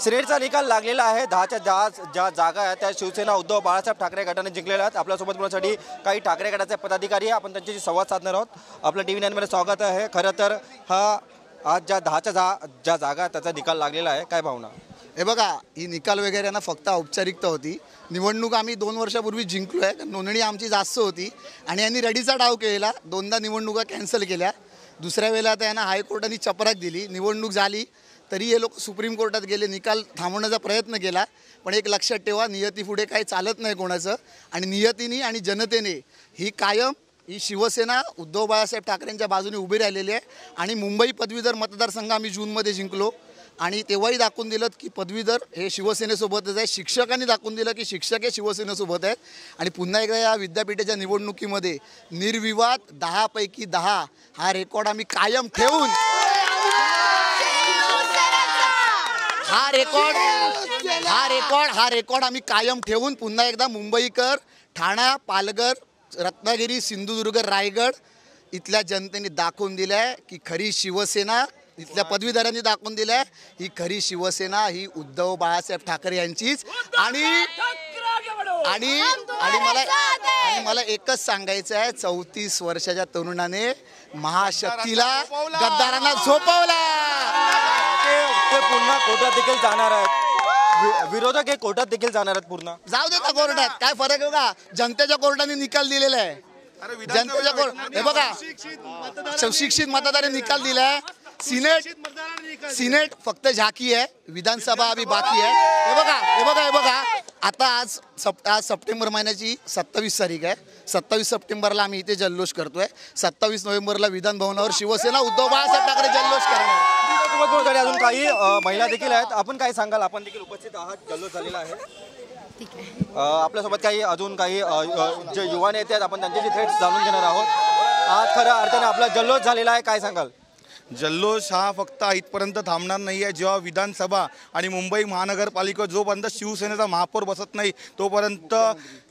सिनेटचा निकाल लागलेला आहे। 10च्या 10 ज्या जागा आहेत त्या शिवसेना उद्धव बाळासाहेब ठाकरे गटाने जिंकलेल्या आहेत। आपल्यासोबत बोलण्यासाठी काही ठाकरे गटाचे पदाधिकारी आहे, आपण त्यांच्याशी संवाद साधणार आहोत। आपलं TV 9 मध्ये स्वागत आहे। खरं तर हा आज ज्या 10च्या 10 ज्या जागा त्याचा निकाल लागलेला आहे, काय भावना? हे बघा, ही निकाल वगैरे ना फक्त औपचारिकता होती। निवडणूक आम्ही 2 वर्षापूर्वी जिंकलो आहे, नोंदणी आमची जास्त होती आणि यांनी रडीचा डाव केला, 2दा निवडणुका कॅन्सल केल्या। दुसऱ्या वेळेला त्यांना हायकोर्टाने चपराक दिली, निवडणूक झाली तरी हे लोक सुप्रीम कोर्टात गेले, निकाल थांबवण्याचा प्रयत्न केला। पण एक लक्षात ठेवा, नियतीपुढे काही चालत नाही कोणाचं, आणि नियतीने आणि जनतेने ही कायम ही शिवसेना उद्धव बाळासाहेब ठाकरेंच्या बाजूने उभी राहिलेली आहे। आणि मुंबई पदवीधर मतदारसंघ आम्ही जूनमध्ये जिंकलो आणि तेव्हाही दाखवून दिलं की पदवीधर हे शिवसेनेसोबतच आहे। शिक्षकांनी दाखवून दिलं की शिक्षक हे शिवसेनेसोबत आहेत। आणि पुन्हा एकदा या विद्यापीठाच्या निवडणुकीमध्ये निर्विवाद 10 पैकी 10 हा रेकॉर्ड आम्ही कायम ठेवून हा रेकॉर्ड आम्ही कायम ठेवून पुन्हा एकदा मुंबईकर, ठाणा, पालघर, रत्नागिरी, सिंधुदुर्ग, रायगड इथल्या जनतेने दाखवून दिलंय की खरी शिवसेना, इथल्या पदवीधरांनी दाखवून दिलंय ही खरी शिवसेना ही उद्धव बाळासाहेब ठाकरे यांचीच। आणि आणि आणि मला एकच सांगायचं आहे, 34 वर्षाच्या तरुणाने महाशक्तीला गद्दारांना झोपवला। ते पुन्हा कोर्टात देखील जाणार आहेत, विरोधक हे कोर्टात देखील जाणार आहेत। पूर्ण जाऊ दे ना कोर्टात, काय फरक आहे का? जनतेच्या कोर्टाने निकाल दिलेला आहे, जनतेच्या कोर्ट। हे बघा, सुशिक्षित मतदारांनी निकाल दिलाय। सिनेट फक्त झाकी आहे, विधानसभा अभी बाकी आहे। हे बघा आता आज सप्टेंबर महिन्याची 27 तारीख आहे। 27 सप्टेंबरला आम्ही इथे जल्लोष करतोय। 27 नोव्हेंबरला विधान भवनावर शिवसेना उद्धव बाळासाहेब ठाकरे जल्लोष करणार। अजून काही महिला देखील आहेत, आपण काय सांगाल? आपण देखील उपस्थित आहात, जल्लोष झालेला आहे। ठीक आहे, आपल्यासोबत अजून काही जे युवा नेते आहेत, आपण त्यांच्याशी थेट जाणून घेणार आहोत। आज खऱ्या अर्थाने आपला जल्लोष झालेला आहे, काय सांगाल? जल्लोष हा फक्त इथपर्यंत थांबणार नाही आहे। जेव्हा विधानसभा आणि मुंबई महानगरपालिका जोपर्यंत शिवसेनेचा महापौर बसत नाही तोपर्यंत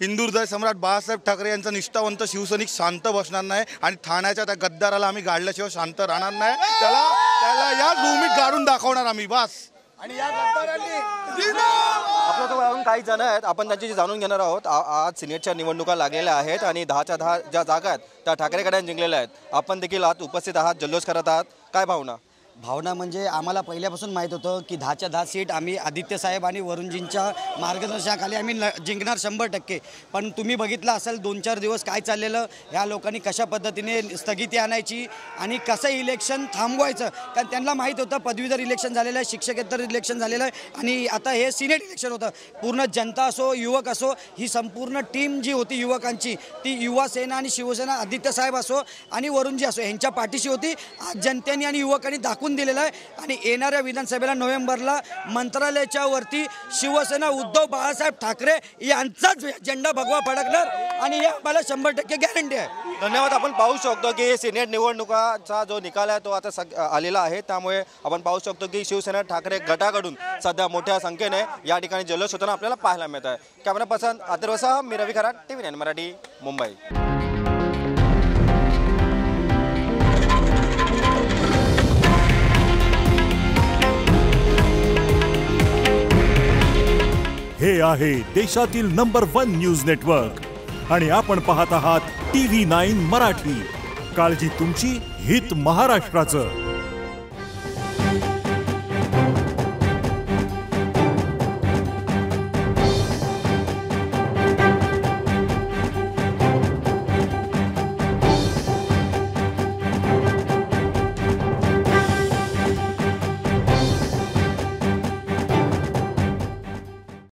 हिंदू हृदय सम्राट बाळासाहेब ठाकरे यांचा निष्ठावंत शिवसैनिक शांत बसणार नाही। आणि ठाण्याच्या त्या गद्दाराला आम्ही गाडल्याशिवाय शांत राहणार नाही। त्याला या भूमीत गाडून दाखवणार आम्ही, बस। आणि या आपल्यासोबत काही जण आहेत, आपण त्यांच्याशी जाणून घेणार आहोत। आज सिनेटच्या निवडणुका लागलेल्या आहेत आणि 10च्या 10 ज्या जागा आहेत त्या ठाकरे गटाने जिंकलेल्या आहेत। आपण देखील आज उपस्थित आहात, जल्लोष करत आहात, काय भावना? भावना म्हणजे आम्हाला पहिल्यापासून माहीत होतं की 10च्या 10 सीट आम्ही आदित्य साहेब आणि वरुणजींच्या मार्गदर्शनाखाली आम्ही जिंकणार 100%। पण तुम्ही बघितलं असेल 2-4 दिवस काय चाललेलं, ह्या लोकांनी कशा पद्धतीने स्थगिती आणायची आणि कसं इलेक्शन थांबवायचं, कारण त्यांना माहीत होतं पदवीधर इलेक्शन झालेलं आहे, शिक्षकेतर इलेक्शन झालेलं आहे आणि आता हे सिनेट इलेक्शन होतं। पूर्ण जनता असो, युवक असो, ही संपूर्ण टीम जी होती युवकांची, ती युवा सेना आणि शिवसेना आदित्य साहेब असो आणि वरुणजी असो यांच्या पाठीशी होती। आज जनतेने आणि युवकांनी दाखवून दिलेला आहे। आणि येणाऱ्या विधानसभेला नोव्हेंबरला मंत्रालयाच्या वरती शिवसेना उद्धव बाळासाहेब ठाकरे यांचाच झेंडा भगवा फडकणार आणि हे आम्हाला 100% गॅरंटी आहे। धन्यवाद। आपण पाहू शकतो की सिनेट निवडणुकाचा जो निकाल आहे तो आता आलेला आहे, त्यामुळे आपण पाहू शकतो की शिवसेना ठाकरे गटाकडून सध्या मोठ्या संख्येने या ठिकाणी जल्लोष होताना आपल्याला पाहायला मिळत आहे। कॅमेरा पर्सन अथर्वसह मी रवी खरात, TV 9 मराठी, मुंबई। हे आहे देशातील नंबर 1 न्यूज नेटवर्क आणि आपण पाहत आहात TV 9 मराठी। काळजी तुमची, हित महाराष्ट्राचं।